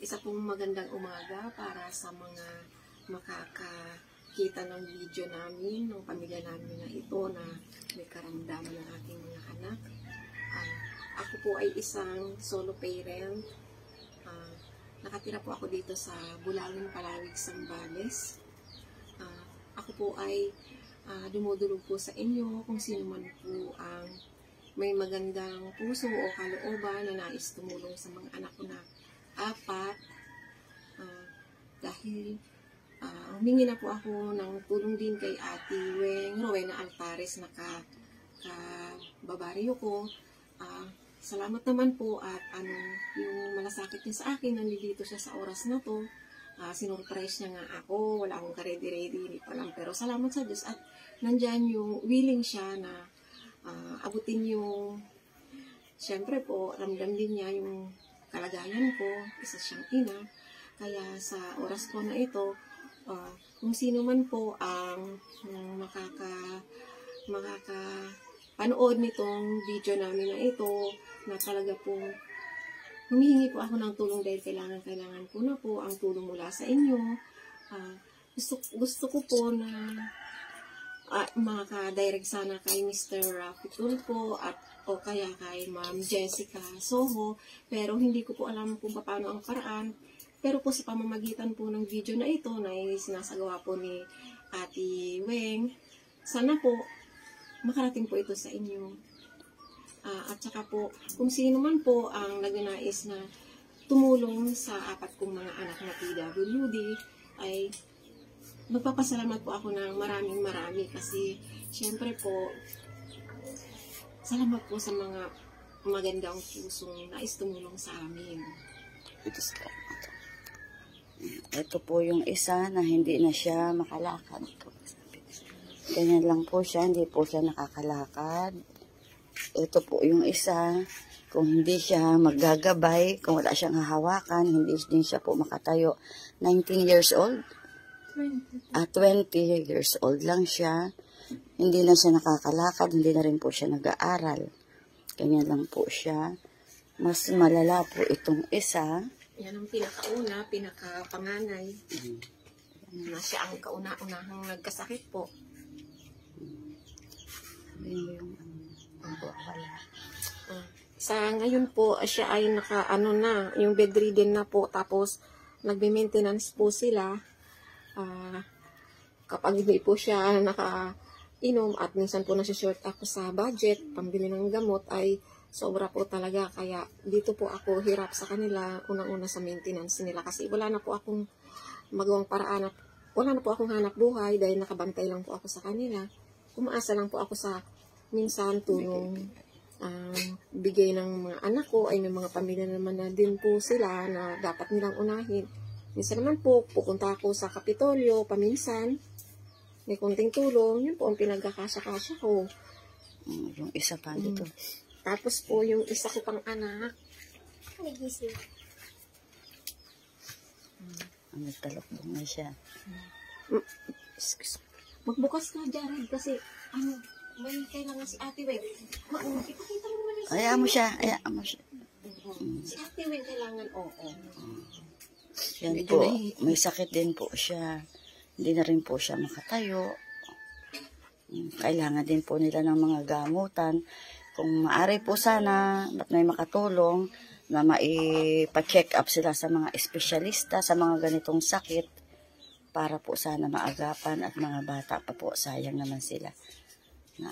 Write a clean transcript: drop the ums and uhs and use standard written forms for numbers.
Isa pong magandang umaga para sa mga makakakita ng video namin, ng pamilya namin na ito na may karamdaman ng ating mga anak. Ako po ay isang solo parent. Nakatira po ako dito sa Bulawin, Palawig, Zambales. Ako po ay dumudulog po sa inyo kung sino man po ang may magandang puso o kalooban na nais tumulong sa mga anak ko na 4. Dahil humingi na po ako ng tulong din kay Ate Weng Rowena Altares na kababaryo ko. Salamat naman po at yung malasakit niya sa akin, nandito siya sa oras na to. Sinurprise niya nga ako, wala akong ka-ready-ready, hindi pa lang. Pero salamat sa Diyos at nandyan yung willing siya na abutin yung, syempre po, ramdam din niya yung kalagayan ko, isa siyang ina. Kaya sa oras ko na ito, kung sino man po ang makakapanood nitong video namin na ito, na talaga po humihingi po ako ng tulong dahil kailangan ko na po ang tulong mula sa inyo. Gusto ko po na maka-direct sana kay Mr. Rafi Tulfo at o kaya kay Ma'am Jessica Soho, pero hindi ko po alam kung paano ang paraan. Pero po sa pamamagitan po ng video na ito na sinasagawa po ni Ate Weng, sana po makarating po ito sa inyo. At saka po, kung sino man po ang nagnanais na tumulong sa 4 kong mga anak na PWD, ay magpapasalamat po ako ng maraming kasi syempre po, salamat po sa mga magandang pusong nais tumulong sa amin. Ito po yung isa na hindi na siya makalakad. Ganyan lang po siya, hindi po siya nakakalakad. Ito po yung isa, kung hindi siya maggagabay, kung wala siyang hahawakan, hindi din siya po makatayo. 19 years old? 20 years old lang siya. Hindi na siya nakakalakad, hindi na rin po siya nag-aaral. Ganyan lang po siya. Mas malala po itong isa. Yan ang pinakauna, pinakapanganay. Na siya ang kauna-unahang nagkasakit po. Sa ngayon po, siya ay yung bedridden na po, tapos nagbe-maintenance po sila. Kapag hindi po siya nakainom at minsan po nasi-short ako sa budget, pambili ng gamot, ay sobra po talaga. Kaya dito po ako hirap sa kanila, unang-una sa maintenance nila. Kasi wala na po akong magawang paraan, wala na po akong hanap buhay dahil nakabantay lang po ako sa kanila. Umaasa lang po ako sa minsan tulong bigay ng mga anak ko, ay may mga pamilya naman na din po sila na dapat nilang unahin. Minsan naman po, pupunta ako sa Kapitolyo, paminsan, may konting tulong, yun po ang pinagkakasya-kasya ko. Yung isa pa dito. Tapos po, yung isa ko pang anak, nagising. Nagtalokbong na siya. Magbukas ka, Jared, kasi, may kailangan si Ate Weng. Ipakita mo naman si Hayaan mo siya. Si Ate Weng kailangan, Yan po, may sakit din po siya. Hindi na rin po siya makatayo. Kailangan din po nila ng mga gamutan. Kung maaari po sana, at may makatulong, na maipa-check up sila sa mga espesyalista sa mga ganitong sakit, para po sana maagapan at mga bata pa po, sayang naman sila. Na